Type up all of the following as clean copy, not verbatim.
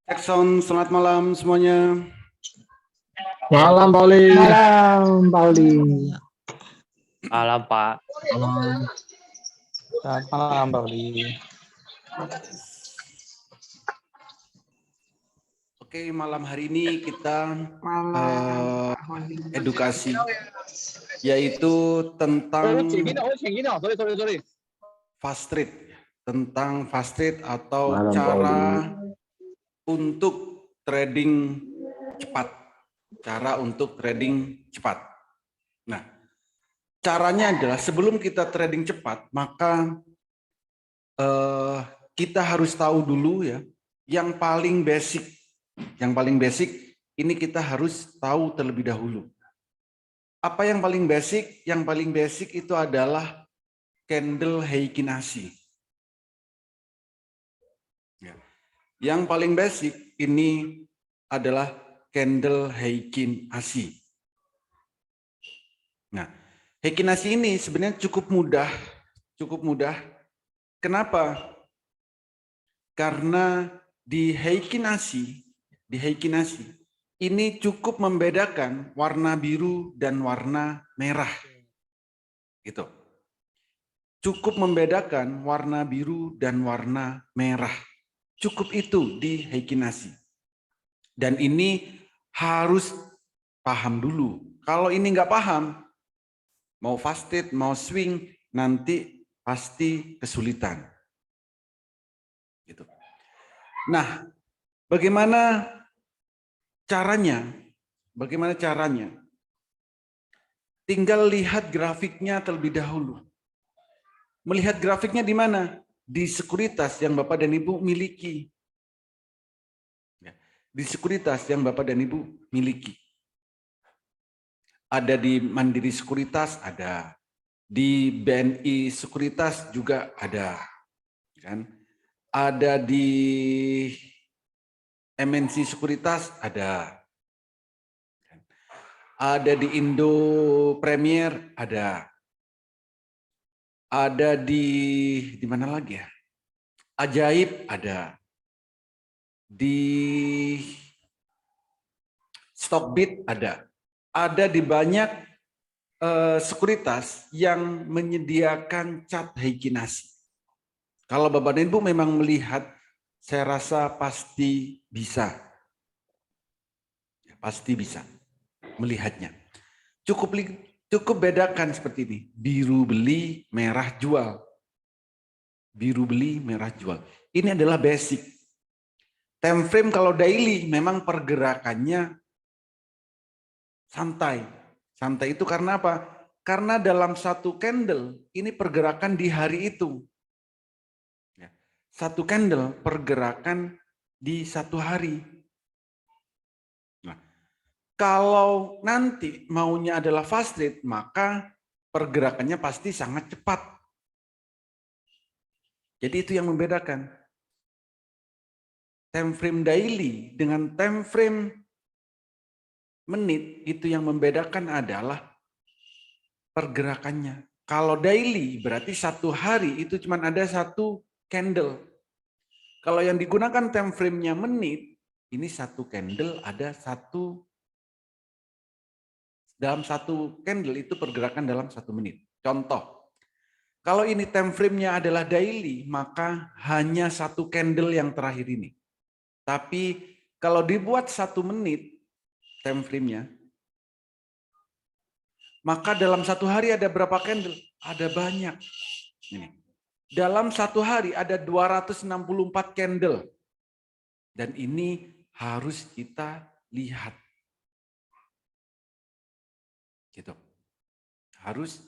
Jackson, selamat malam semuanya. Malam, Pauli. Malam, Pauli. Malam, Pak. Malam. Selamat malam, Pauli. Oke, malam hari ini kita Malam, edukasi, yaitu tentang fast trade, tentang fast trade atau Malam, cara Pauli. untuk trading cepat, cara untuk trading cepat. Nah, caranya adalah sebelum kita trading cepat, maka kita harus tahu dulu ya, yang paling basic. Yang paling basic ini kita harus tahu terlebih dahulu. Apa yang paling basic? Yang paling basic itu adalah candle Heikin-Ashi. Ya. Yang paling basic ini adalah candle Heikin-Ashi. Nah, Heikin-Ashi ini sebenarnya cukup mudah. Kenapa? Karena di Heikin-Ashi ini cukup membedakan warna biru dan warna merah. Gitu. Cukup membedakan warna biru dan warna merah. Cukup itu di Heikin-Ashi. Dan ini harus paham dulu. Kalau ini nggak paham, mau fast trade, mau swing, nanti pasti kesulitan. Gitu. Nah, bagaimana caranya? Tinggal lihat grafiknya terlebih dahulu. Melihat grafiknya di mana? Di sekuritas yang Bapak dan Ibu miliki. Di sekuritas yang Bapak dan Ibu miliki. Ada di Mandiri Sekuritas, ada. Di BNI Sekuritas juga ada. Kan? Ada di MNC Sekuritas ada. Ada di Indo Premier ada. Ada di mana lagi ya? Ajaib ada. Di Stockbit ada. Ada di banyak sekuritas yang menyediakan cat Heikin-Ashi. Kalau Bapak dan Ibu memang melihat, saya rasa pasti bisa. Pasti bisa melihatnya. Cukup bedakan seperti ini. Biru beli, merah jual. Biru beli, merah jual. Ini adalah basic. Time frame kalau daily memang pergerakannya santai. Santai itu karena apa? Karena dalam satu candle ini pergerakan di hari itu. Satu candle pergerakan di satu hari. Nah, kalau nanti maunya adalah fast trade, maka pergerakannya pasti sangat cepat. Jadi itu yang membedakan. Time frame daily dengan time frame menit, itu yang membedakan adalah pergerakannya. Kalau daily berarti satu hari itu cuma ada satu candle. Kalau yang digunakan time frame-nya menit, ini satu candle ada satu, dalam satu candle itu pergerakan dalam 1 menit. Contoh, kalau ini time frame-nya adalah daily, maka hanya satu candle yang terakhir ini. Tapi kalau dibuat 1 menit time frame-nya, maka dalam satu hari ada berapa candle? Ada banyak. Ini. Dalam satu hari ada 264 candle. Dan ini harus kita lihat. Gitu. Harus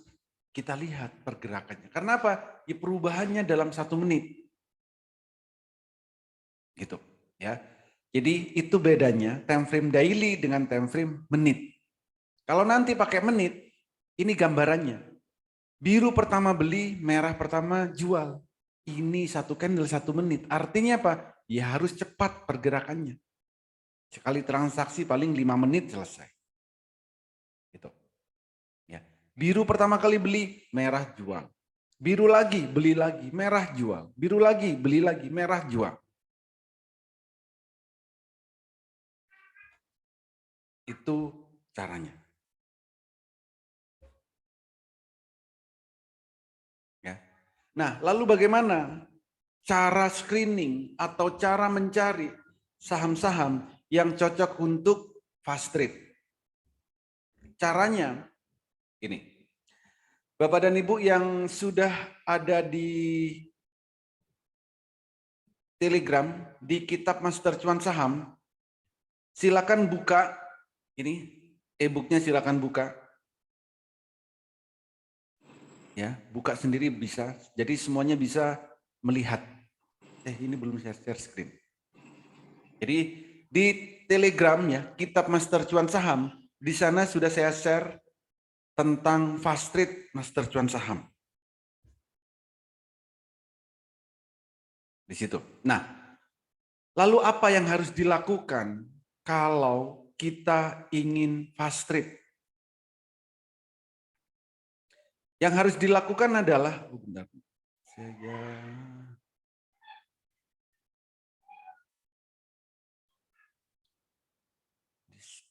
kita lihat pergerakannya. Karena apa? Ya, perubahannya dalam 1 menit. Gitu. Ya. Jadi itu bedanya time frame daily dengan time frame menit. Kalau nanti pakai menit, ini gambarannya. Biru pertama beli, merah pertama jual. Ini satu candle 1 menit. Artinya apa? Ya harus cepat pergerakannya. Sekali transaksi paling 5 menit selesai. Gitu. Ya. Biru pertama kali beli, merah jual. Biru lagi, beli lagi, merah jual. Biru lagi, beli lagi, merah jual. Itu caranya. Ya. Nah, lalu bagaimana cara screening atau cara mencari saham-saham yang cocok untuk fast trade? Caranya ini. Bapak dan Ibu yang sudah ada di Telegram, di Kitab Master Cuan Saham, silakan buka ini e-booknya, silakan buka. Ya, buka sendiri bisa. Jadi semuanya bisa melihat. Ini belum saya share screen. Jadi di Telegram ya, Kitab Master Cuan Saham, di sana sudah saya share tentang fast trade Master Cuan Saham. Di situ. Nah, lalu apa yang harus dilakukan kalau kita ingin fast trade? Yang harus dilakukan adalah, bentar, saya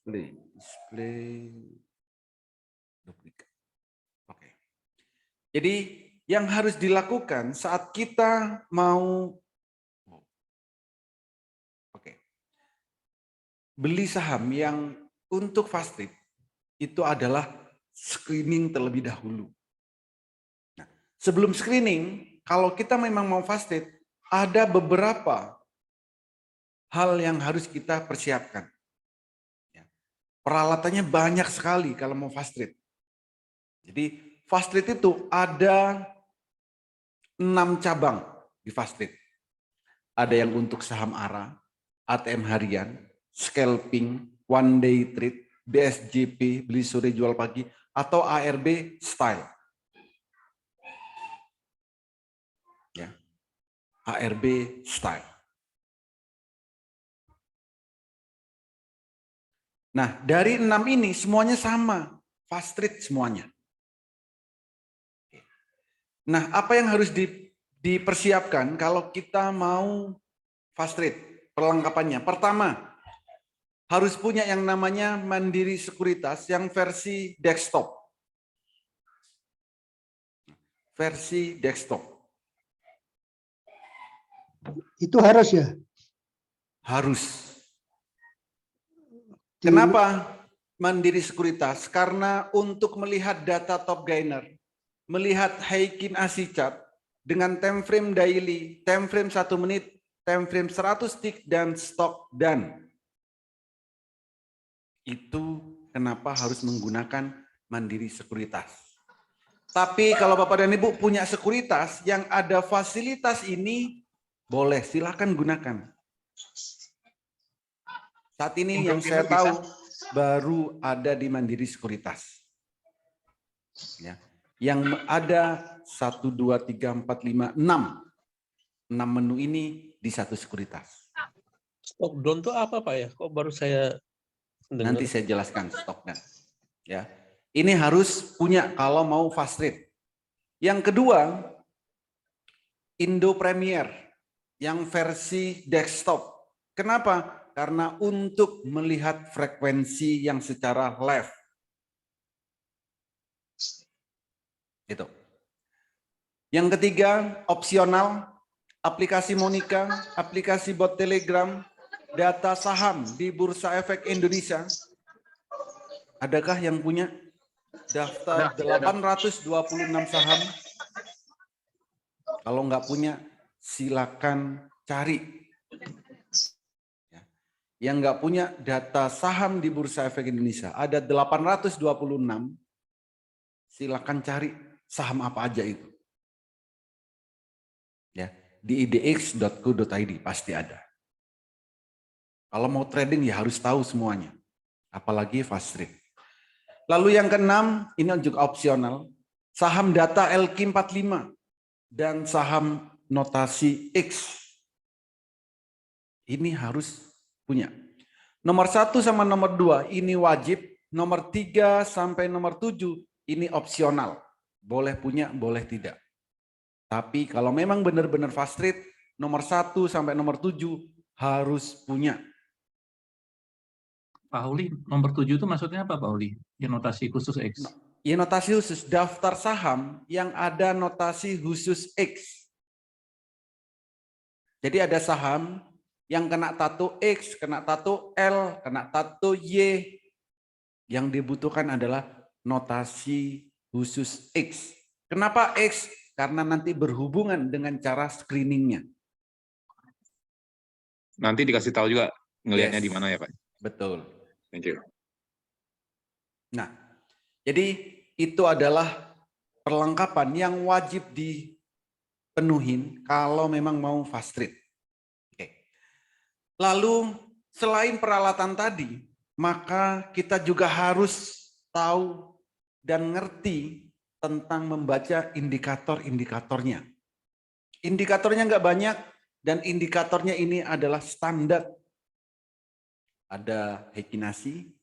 display duplikat. Oke. Jadi yang harus dilakukan saat kita mau beli saham yang untuk fast trade itu adalah screening terlebih dahulu. Nah, sebelum screening, kalau kita memang mau fast trade, ada beberapa hal yang harus kita persiapkan. Peralatannya banyak sekali kalau mau fast trade. Jadi fast trade itu ada 6 cabang di fast trade. Ada yang untuk saham ARA, ATM harian, scalping, one day trade, BSJP, beli sore jual pagi, atau ARB style. Ya. ARB style. Nah, dari 6 ini semuanya sama, fast trade semuanya. Nah, apa yang harus dipersiapkan kalau kita mau fast trade? Perlengkapannya. Pertama, harus punya yang namanya Mandiri Sekuritas yang versi desktop. Versi desktop. Itu harus ya? Harus. Kenapa Mandiri Sekuritas? Karena untuk melihat data top gainer, melihat Heikin Asia chart dengan time frame daily, time frame 1 menit, time frame 100 tick, dan stok dan. Itu kenapa harus menggunakan Mandiri Sekuritas. Tapi kalau Bapak dan Ibu punya sekuritas yang ada fasilitas ini, boleh, silakan gunakan. Saat ini yang saya tahu baru ada di Mandiri Sekuritas. Ya. Yang ada 1, 2, 3, 4, 5, 6. 6 menu ini di satu sekuritas. Stok down itu apa Pak ya? Kok baru saya dengar? Nanti saya jelaskan stok down. Ya. Ini harus punya kalau mau fast trade. Yang kedua, Indo Premier yang versi desktop. Kenapa? Karena untuk melihat frekuensi yang secara live. Itu. Yang ketiga, opsional, aplikasi Monica, aplikasi bot Telegram, data saham di Bursa Efek Indonesia. Adakah yang punya daftar 826 saham? Kalau nggak punya, silakan cari. Yang nggak punya data saham di Bursa Efek Indonesia, ada 826, silakan cari saham apa aja itu. Ya, di idx.co.id pasti ada. Kalau mau trading ya harus tahu semuanya, apalagi fast trade. Lalu yang keenam, ini juga opsional, saham data LQ45 dan saham notasi X. Ini harus punya. Nomor 1 sama nomor 2 ini wajib, nomor 3 sampai nomor 7 ini opsional. Boleh punya, boleh tidak. Tapi kalau memang benar-benar fast trade, nomor 1 sampai nomor 7 harus punya. Pak Uli, nomor 7 itu maksudnya apa, Pak Uli? Yang notasi khusus X. Ya, notasi khusus daftar saham yang ada notasi khusus X. Jadi ada saham yang kena tato X, kena tato L, kena tato Y. Yang dibutuhkan adalah notasi khusus X. Kenapa X? Karena nanti berhubungan dengan cara screeningnya. Nanti dikasih tahu juga ngelihatnya Yes. di mana ya, Pak. Betul. Thank you. Nah, jadi itu adalah perlengkapan yang wajib dipenuhin kalau memang mau fast trade. Oke. Lalu selain peralatan tadi, maka kita juga harus tahu dan ngerti tentang membaca indikator-indikatornya. Indikatornya nggak banyak dan indikatornya ini adalah standar. Ada Heikinasi,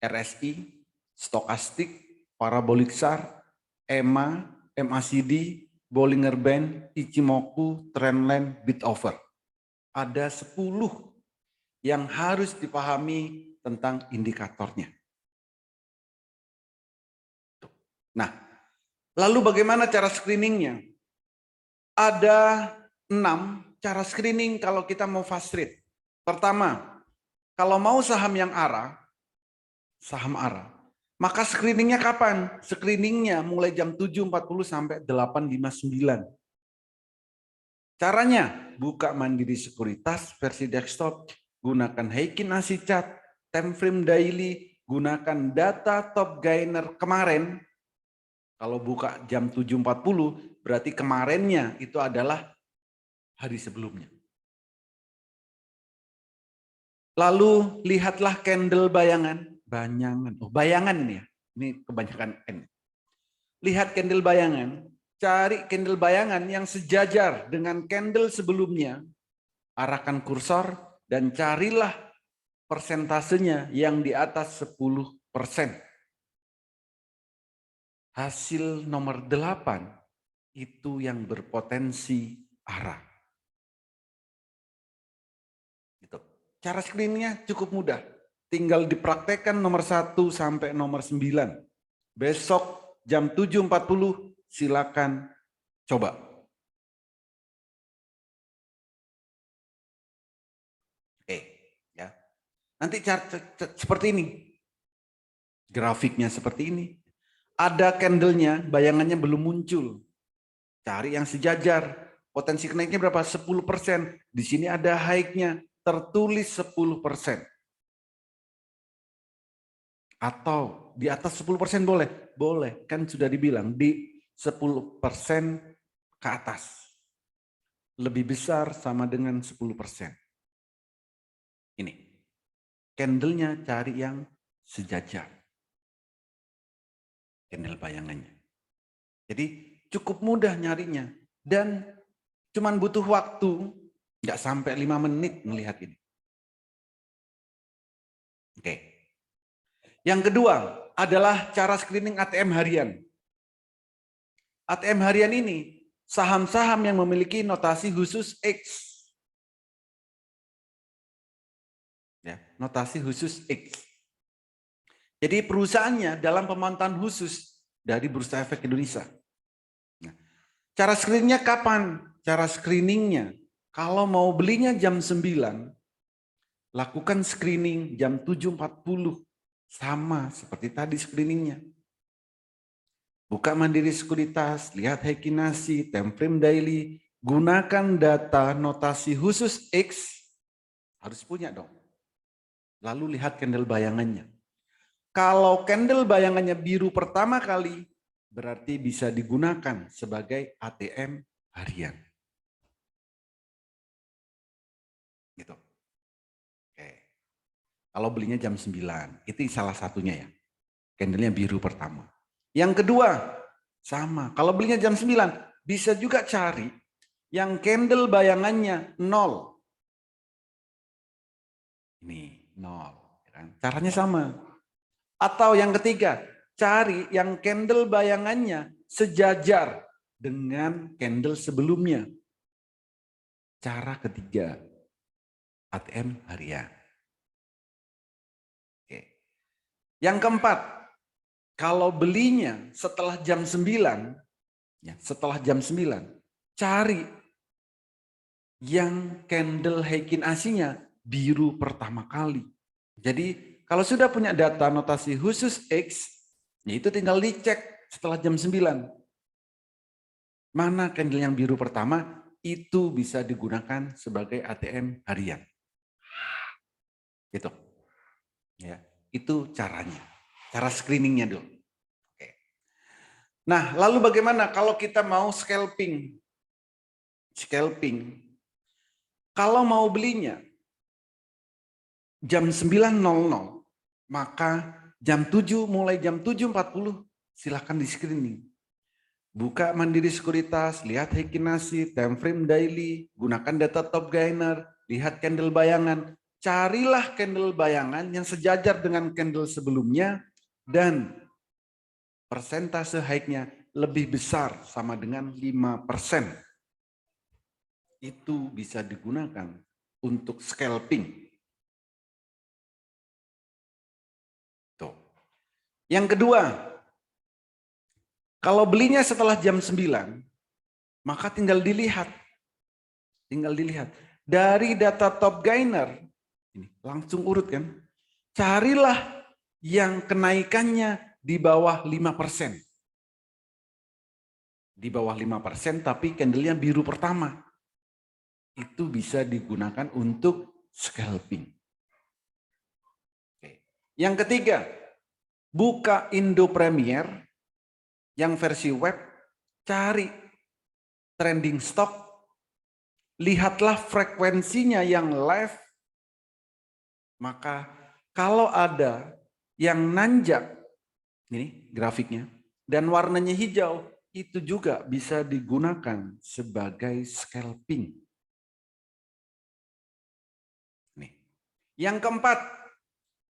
RSI, stokastik, parabolik SAR, EMA, MACD, Bollinger Band, Ichimoku, Trendline, Bid Over. Ada 10 yang harus dipahami tentang indikatornya. Nah, lalu bagaimana cara screeningnya? Ada 6 cara screening kalau kita mau fast trade. Pertama, kalau mau saham yang ARA, saham ARA, maka screeningnya kapan? Screeningnya mulai jam 7.40 sampai 8.59. Caranya, buka Mandiri Sekuritas versi desktop, gunakan Heikinasi Chart, time frame daily, gunakan data top gainer kemarin. Kalau buka jam 7.40, berarti kemarinnya itu adalah hari sebelumnya. Lalu lihatlah candle bayangan. Bayangan ini ya. Ini kebanyakan N. Lihat candle bayangan. Cari candle bayangan yang sejajar dengan candle sebelumnya. Arahkan kursor dan carilah persentasenya yang di atas 10%. Hasil nomor 8 itu yang berpotensi ARA. Gitu. Cara screeningnya cukup mudah. Tinggal dipraktekkan nomor 1 sampai nomor 9. Besok jam 7.40 silakan coba. Oke, ya. Nanti seperti ini. Grafiknya seperti ini. Ada candlenya, bayangannya belum muncul. Cari yang sejajar. Potensi kenaiknya berapa? 10%. Di sini ada high-nya, tertulis 10%. Atau di atas 10% boleh? Boleh, kan sudah dibilang di 10% ke atas. Lebih besar sama dengan 10%. Ini. Candlenya cari yang sejajar. Candle bayangannya. Jadi cukup mudah nyarinya. Dan cuman butuh waktu, nggak sampai 5 menit melihat ini. Oke. Yang kedua adalah cara screening ATM harian. ATM harian ini saham-saham yang memiliki notasi khusus X. Ya, notasi khusus X. Jadi perusahaannya dalam pemantauan khusus dari Bursa Efek Indonesia. Nah, cara screeningnya kapan? Cara screeningnya, kalau mau belinya jam 9, lakukan screening jam 7.40. Sama seperti tadi screeningnya. Buka Mandiri Sekuritas, lihat Heikinasi, time frame daily, gunakan data notasi khusus X, harus punya dong. Lalu lihat candle bayangannya. Kalau candle bayangannya biru pertama kali, berarti bisa digunakan sebagai ATM harian. Gitu. Oke. Kalau belinya jam 9, itu salah satunya ya. Candlenya biru pertama. Yang kedua, sama. Kalau belinya jam 9, bisa juga cari yang candle bayangannya 0. Ini 0. Caranya sama. Atau yang ketiga, cari yang candle bayangannya sejajar dengan candle sebelumnya. Cara ketiga, ATM harian. Oke. Yang keempat, kalau belinya setelah jam 9, ya, setelah jam 9, cari yang candle Heikin Asinya biru pertama kali. Jadi kalau sudah punya data notasi khusus X, ya itu tinggal dicek setelah jam 9. Mana candle yang biru pertama, itu bisa digunakan sebagai ATM harian. Gitu. Ya, itu caranya. Cara screeningnya dulu. Oke. Nah, lalu bagaimana kalau kita mau scalping? Scalping. Kalau mau belinya jam 9.00, maka jam 7, mulai jam 7.40, silahkan di screening. Buka Mandiri Sekuritas, lihat Heikin Ashi, time frame daily, gunakan data top gainer, lihat candle bayangan. Carilah candle bayangan yang sejajar dengan candle sebelumnya dan persentase high-nya lebih besar sama dengan 5%. Itu bisa digunakan untuk scalping. Tuh. Yang kedua, kalau belinya setelah jam 9, maka tinggal dilihat. Tinggal dilihat. Dari data top gainer, ini langsung urut kan. Carilah yang kenaikannya di bawah 5%. Di bawah 5% tapi candlenya biru pertama. Itu bisa digunakan untuk scalping. Oke. Yang ketiga, buka Indo Premier yang versi web, cari trending stock, lihatlah frekuensinya yang live, maka kalau ada yang nanjak, ini grafiknya, dan warnanya hijau, itu juga bisa digunakan sebagai scalping. Nih. Yang keempat,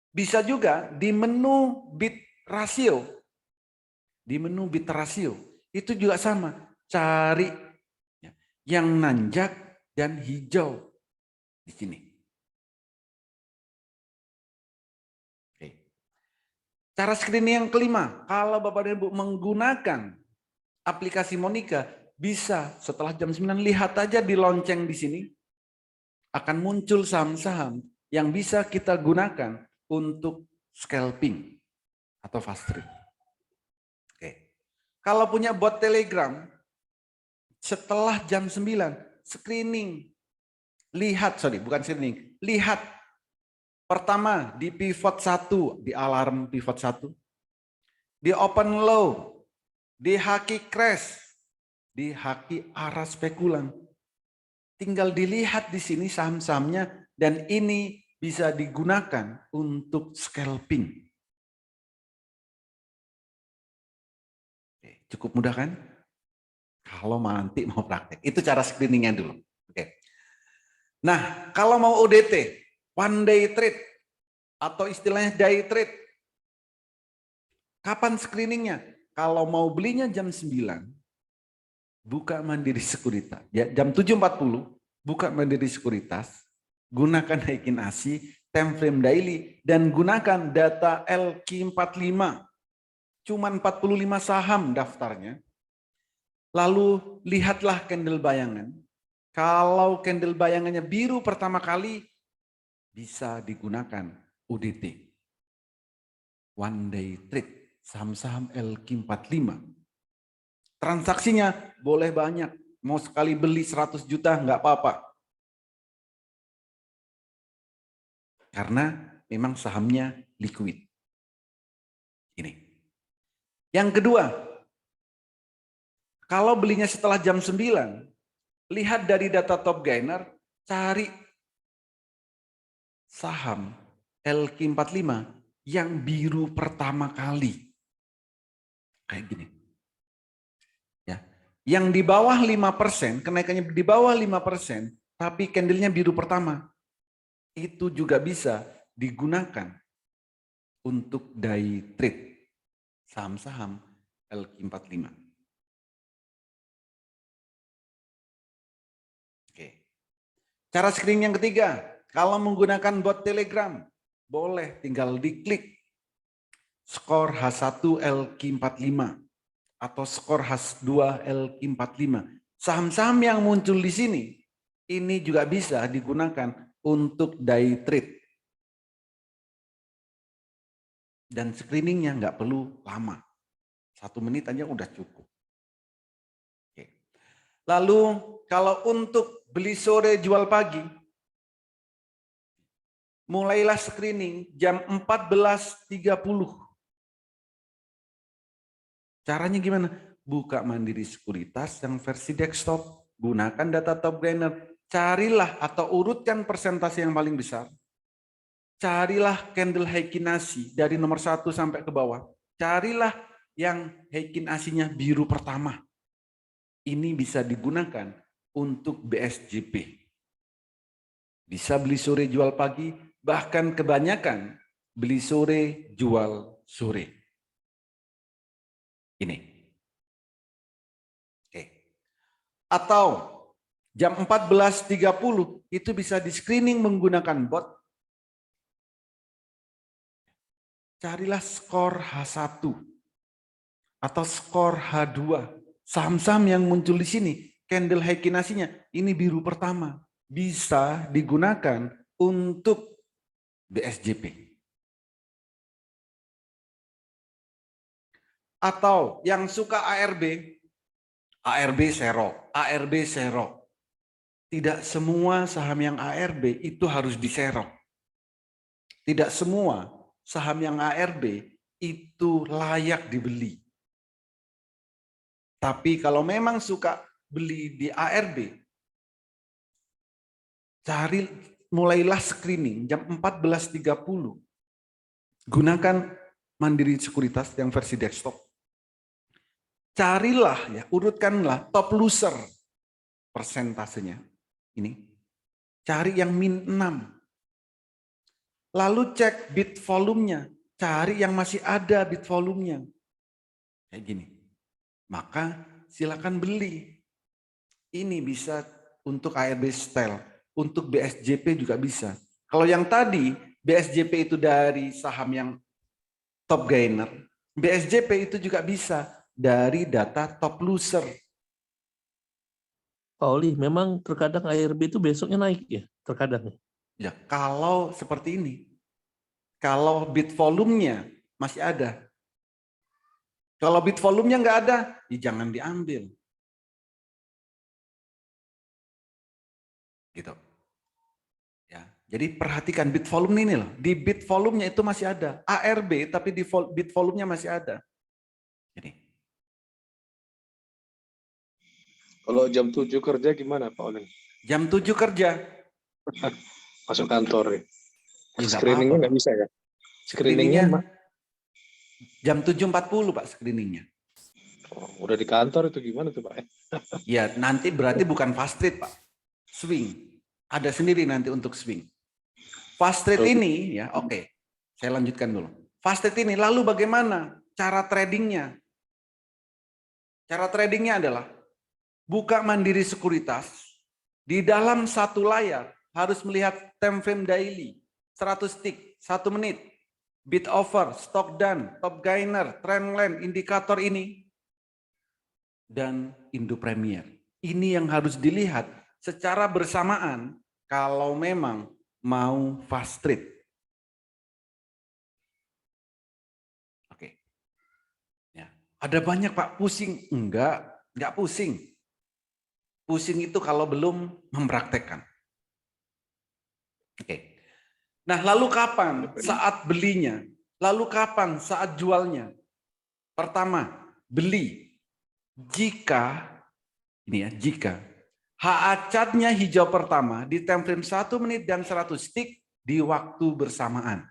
bisa juga di menu bit ratio. Di menu bit ratio, itu juga sama. Cari yang nanjak dan hijau di sini. Oke. Cara screening yang kelima, kalau Bapak dan Ibu menggunakan aplikasi Monica, bisa setelah jam 9 lihat aja di lonceng di sini, akan muncul saham-saham yang bisa kita gunakan untuk scalping atau fast trade. Oke. Kalau punya bot Telegram, setelah jam 9, screening. Lihat, bukan screening. Lihat. Pertama, di pivot 1, di alarm pivot 1. Di open low, di haki crash, di haki arah spekulan. Tinggal dilihat di sini saham-sahamnya dan ini bisa digunakan untuk scalping. Oke, cukup mudah kan? Kalau nanti mau praktek. Itu cara screeningnya dulu. Oke. Nah, kalau mau ODT, one day trade, atau istilahnya day trade, kapan screeningnya? Kalau mau belinya jam 9, buka Mandiri Sekuritas. Ya, jam 7.40, buka Mandiri Sekuritas, gunakan Heikin Ashi, time frame daily, dan gunakan data LQ45. Cuman 45 saham daftarnya. Lalu lihatlah candle bayangan. Kalau candle bayangannya biru pertama kali, bisa digunakan UDT. One day trade, saham-saham LQ45. Transaksinya boleh banyak. Mau sekali beli 100 juta nggak apa-apa. Karena memang sahamnya liquid. Ini. Yang kedua, kalau belinya setelah jam 9, lihat dari data top gainer, cari saham LQ45 yang biru pertama kali. Kayak gini. Ya. Yang di bawah 5%, kenaikannya di bawah 5%, tapi candlenya biru pertama. Itu juga bisa digunakan untuk day trade saham-saham LQ45. Oke. Cara screening yang ketiga, kalau menggunakan bot Telegram, boleh tinggal diklik skor H1 LQ45 atau skor H2 LQ45. Saham-saham yang muncul di sini ini juga bisa digunakan untuk day trade. Dan screeningnya nggak perlu lama. 1 menit aja udah cukup. Oke. Lalu kalau untuk beli sore jual pagi, mulailah screening jam 14.30. Caranya gimana? Buka Mandiri Sekuritas yang versi desktop, gunakan data top gainer, carilah atau urutkan persentase yang paling besar. Carilah candle Heikin Ashi dari nomor 1 sampai ke bawah. Carilah yang Heikin Ashi-nya biru pertama. Ini bisa digunakan untuk BSJP. Bisa beli sore jual pagi, bahkan kebanyakan beli sore jual sore. Ini. Oke. Atau jam 14.30 itu bisa di screening menggunakan bot. Carilah skor H1 atau skor H2. Saham-saham yang muncul di sini, candle Heikin Ashi-nya ini biru pertama, bisa digunakan untuk BSJP. Atau yang suka ARB serok. Tidak semua saham yang ARB itu harus diserok. Tidak semua saham yang ARB itu layak dibeli. Tapi kalau memang suka beli di ARB, mulailah screening jam 14.30. Gunakan Mandiri Sekuritas yang versi desktop. Carilah ya, urutkanlah top loser persentasenya. Ini. Cari yang min 6. Lalu cek bid volumenya, cari yang masih ada bid volumenya. Kayak gini. Maka silakan beli. Ini bisa untuk ARB style, untuk BSJP juga bisa. Kalau yang tadi BSJP itu dari saham yang top gainer, BSJP itu juga bisa dari data top loser. Pak Oli, memang terkadang ARB itu besoknya naik ya, terkadang. Ya, kalau seperti ini, kalau bid volumenya masih ada, kalau bid volumenya nggak ada, ya jangan diambil. Gitu. Ya, jadi perhatikan bid volume ini loh. Di bid volumenya itu masih ada. ARB tapi di bid volumenya masih ada. Jadi. Kalau jam 7 kerja gimana Pak Oli? Jam 7 kerja. Masuk kantor ya? Ya, Screeningnya nggak bisa ya? Screeningnya jam 7.40 Pak screeningnya. Udah di kantor itu gimana tuh Pak? Ya nanti berarti bukan fast trade Pak. Swing. Ada sendiri nanti untuk swing. Fast trade ini ya oke. Saya lanjutkan dulu. Fast trade ini lalu bagaimana cara tradingnya? Cara tradingnya adalah buka Mandiri Sekuritas. Di dalam satu layar harus melihat time frame daily. 100 tick, 1 menit. Bid offer, stock done, top gainer, trend line, indikator ini. Dan Indo Premier. Ini yang harus dilihat secara bersamaan kalau memang mau fast trade. Oke. Ya. Ada banyak Pak pusing. Enggak pusing. Pusing itu kalau belum mempraktekkan. Oke. Nah, lalu kapan saat belinya? Lalu kapan saat jualnya? Pertama, beli jika HA chart-nya hijau pertama di time frame 1 menit dan 100 tick di waktu bersamaan.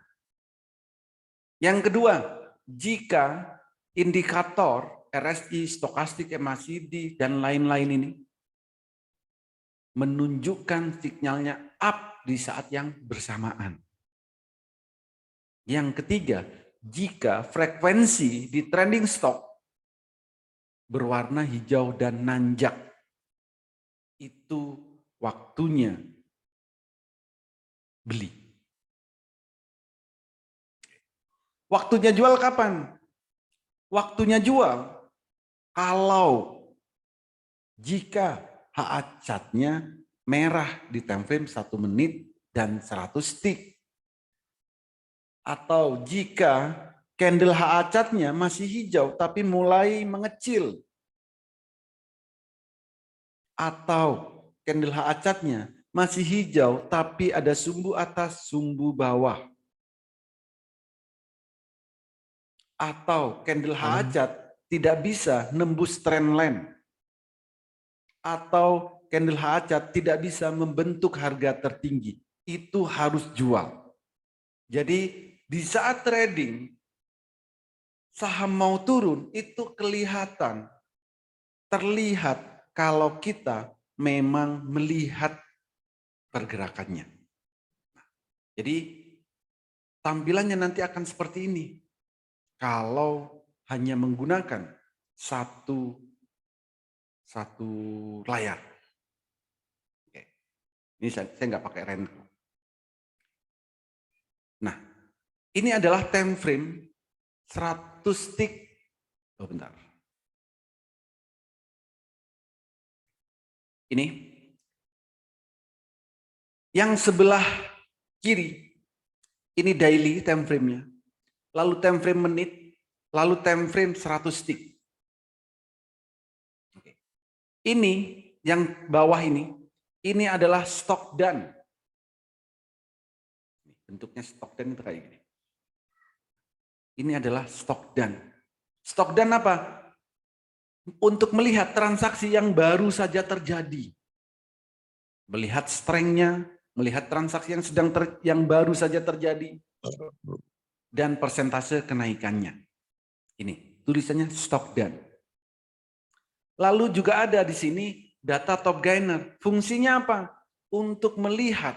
Yang kedua, jika indikator RSI, stokastik, MACD, dan lain-lain ini menunjukkan sinyalnya up di saat yang bersamaan. Yang ketiga, jika frekuensi di trending stock berwarna hijau dan nanjak, itu waktunya beli. Waktunya jual kapan? Waktunya jual kalau jika HA chart-nya merah di time frame 1 menit dan 100 tick. Atau jika candle HA chart-nya masih hijau tapi mulai mengecil. Atau candle HA chart-nya masih hijau tapi ada sumbu atas, sumbu bawah. Atau candle HA chart tidak bisa nembus trendline. Atau candle HA chart tidak bisa membentuk harga tertinggi. Itu harus jual. Jadi di saat trading, saham mau turun itu kelihatan, terlihat kalau kita memang melihat pergerakannya. Jadi tampilannya nanti akan seperti ini. Kalau hanya menggunakan satu layar. Oke. Ini saya nggak pakai Renko. Nah, ini adalah time frame 100 tick. Oh, bentar. Ini. Yang sebelah kiri, ini daily time frame-nya. Lalu time frame menit, lalu time frame 100 tick. Ini yang bawah ini adalah stock done. Bentuknya stock done itu kayak gini. Ini adalah stock done. Stock done apa? Untuk melihat transaksi yang baru saja terjadi. Melihat strength-nya, melihat transaksi yang yang baru saja terjadi. Dan persentase kenaikannya. Ini tulisannya stock done. Lalu juga ada di sini data top gainer. Fungsinya apa? Untuk melihat.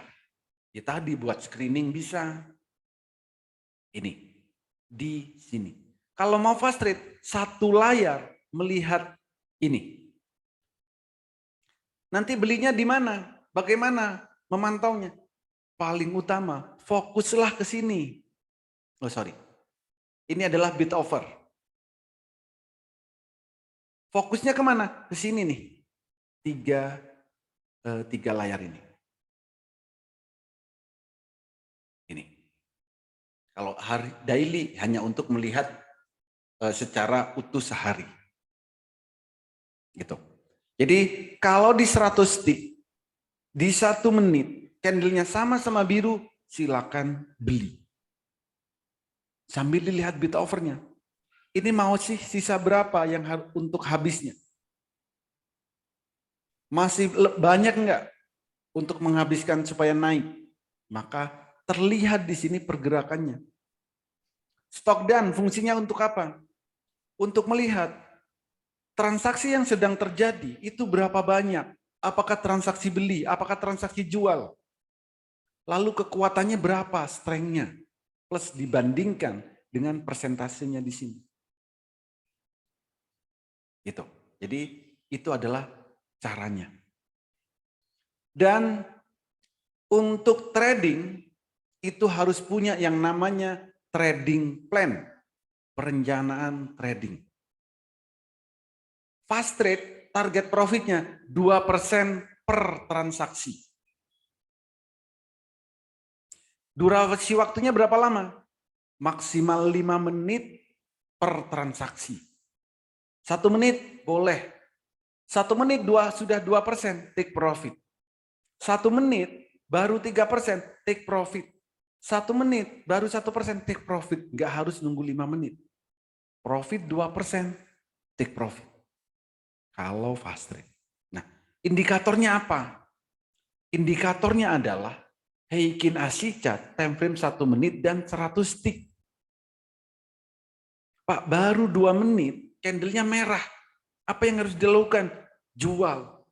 Ya tadi buat screening bisa. Ini. Di sini. Kalau mau fast trade, satu layar melihat ini. Nanti belinya di mana? Bagaimana memantaunya? Paling utama, fokuslah ke sini. Oh sorry. Ini adalah bid offer. Fokusnya kemana? Ke sini nih. Tiga layar ini. Ini. Kalau hari daily hanya untuk melihat secara utuh sehari. Gitu. Jadi kalau di 100 tick, di 1 menit, candlenya sama-sama biru, silakan beli. Sambil dilihat bid offernya. Ini mau sih sisa berapa yang untuk habisnya? Masih banyak enggak untuk menghabiskan supaya naik? Maka terlihat di sini pergerakannya. Stock done fungsinya untuk apa? Untuk melihat transaksi yang sedang terjadi itu berapa banyak? Apakah transaksi beli? Apakah transaksi jual? Lalu kekuatannya berapa? Strength-nya. Plus dibandingkan dengan persentasenya di sini. Gitu. Jadi itu adalah caranya. Dan untuk trading itu harus punya yang namanya trading plan. Perencanaan trading. Fast trade target profitnya 2% per transaksi. Durasi waktunya berapa lama? Maksimal 5 menit per transaksi. 1 menit boleh. 1 menit sudah 2% take profit. 1 menit baru 3% take profit. 1 menit baru 1% take profit. Nggak harus nunggu 5 menit. Profit 2% take profit. Kalau fast trade. Nah, indikatornya apa? Indikatornya adalah Heikin Ashi chart time frame 1 menit dan 100 tick. Pak, baru 2 menit, candlenya merah. Apa yang harus dilakukan? Jual.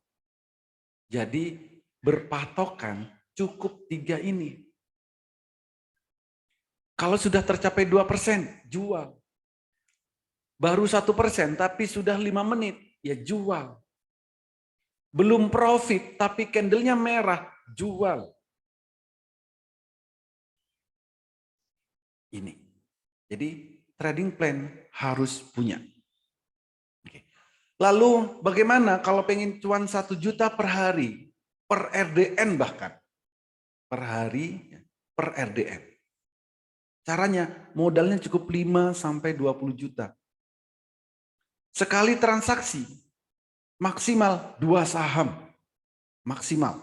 Jadi berpatokan cukup 3 ini. Kalau sudah tercapai 2%, jual. Baru 1% tapi sudah 5 menit, ya jual. Belum profit tapi candlenya merah, jual. Ini. Jadi trading plan harus punya. Oke. Lalu bagaimana kalau pengen cuan 1 juta per hari, per RDN bahkan, per hari, per RDN. Caranya modalnya cukup 5 sampai 20 juta. Sekali transaksi maksimal 2 saham. Maksimal.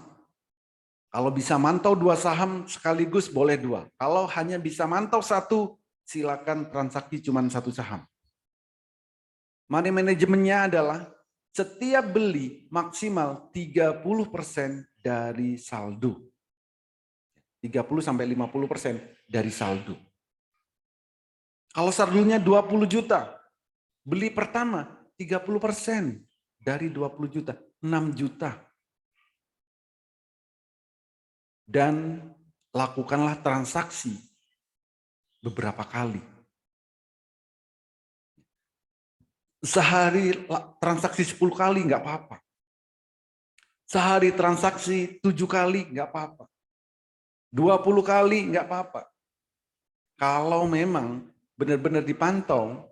Kalau bisa mantau 2 saham sekaligus boleh 2. Kalau hanya bisa mantau 1, silakan transaksi cuma 1 saham. Money manajemennya adalah setiap beli maksimal 30% dari saldo. 30 sampai 50% dari saldo. Kalau saldonya 20 juta, beli pertama 30% dari 20 juta, 6 juta. Dan lakukanlah transaksi beberapa kali. Sehari transaksi 10 kali nggak apa-apa. Sehari transaksi 7 kali nggak apa-apa. 20 kali nggak apa-apa. Kalau memang benar-benar dipantau,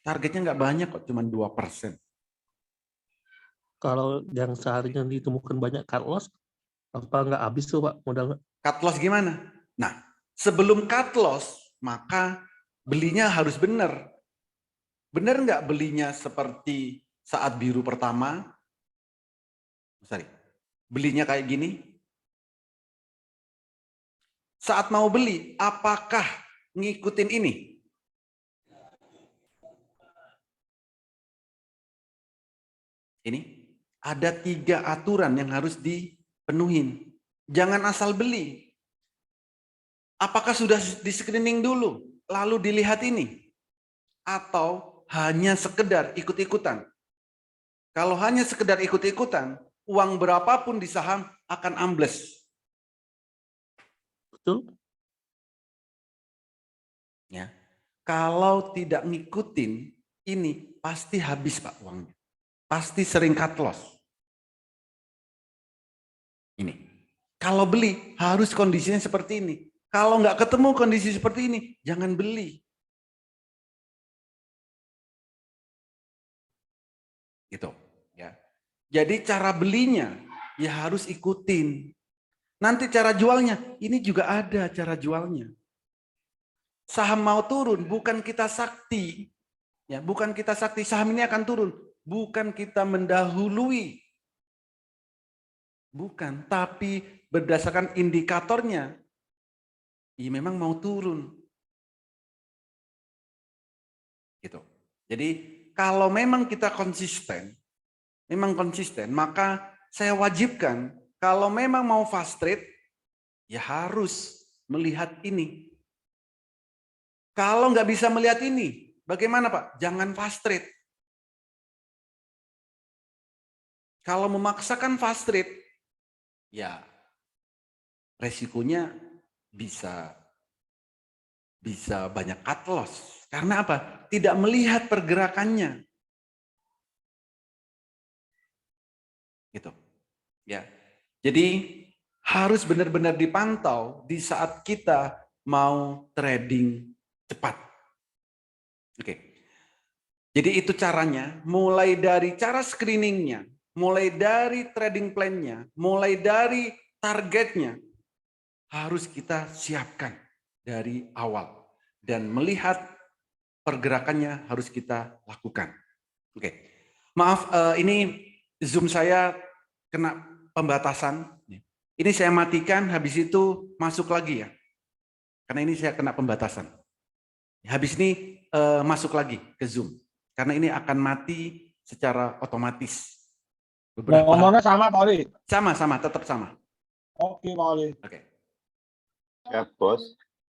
targetnya nggak banyak kok, cuma 2%. Kalau yang seharinya ditemukan banyak cut loss, apa nggak habis tuh Pak modalnya? Cut loss gimana? Nah, sebelum cut loss, maka belinya harus benar. Benar nggak belinya seperti saat biru pertama? Sorry, belinya kayak gini? Saat mau beli, apakah ngikutin ini? Ini ada 3 aturan yang harus dipenuhin. Jangan asal beli. Apakah sudah di screening dulu, lalu dilihat ini? Atau hanya sekedar ikut-ikutan? Kalau hanya sekedar ikut-ikutan, uang berapapun di saham akan ambles. Betul? Ya. Kalau tidak ngikutin ini, pasti habis Pak uangnya. Pasti sering cut loss. Ini. Kalau beli harus kondisinya seperti ini. Kalau nggak ketemu kondisi seperti ini, jangan beli. Gitu. Ya. Jadi cara belinya ya harus ikutin. Nanti cara jualnya, ini juga ada cara jualnya. Saham mau turun, bukan kita sakti. Ya, bukan kita sakti, saham ini akan turun. Bukan kita mendahului. Bukan, tapi berdasarkan indikatornya, ya memang mau turun. Gitu. Jadi kalau memang kita konsisten, maka saya wajibkan kalau memang mau fast trade, ya harus melihat ini. Kalau nggak bisa melihat ini, bagaimana Pak? Jangan fast trade. Kalau memaksakan fast trade, ya resikonya bisa banyak cut loss. Karena apa? Tidak melihat pergerakannya. Gitu. Ya. Jadi harus benar-benar dipantau di saat kita mau trading cepat. Oke. Jadi itu caranya, mulai dari cara screeningnya, mulai dari trading plan-nya, mulai dari targetnya, harus kita siapkan dari awal. Dan melihat pergerakannya harus kita lakukan. Oke. Maaf, ini Zoom saya kena pembatasan. Ini saya matikan, habis itu masuk lagi ya. Karena ini saya kena pembatasan. Habis ini masuk lagi ke Zoom. Karena ini akan mati secara otomatis. Nomornya sama Pak Oli? Sama, tetap sama. Oke Pak Oli. Oke. Ya, Bos.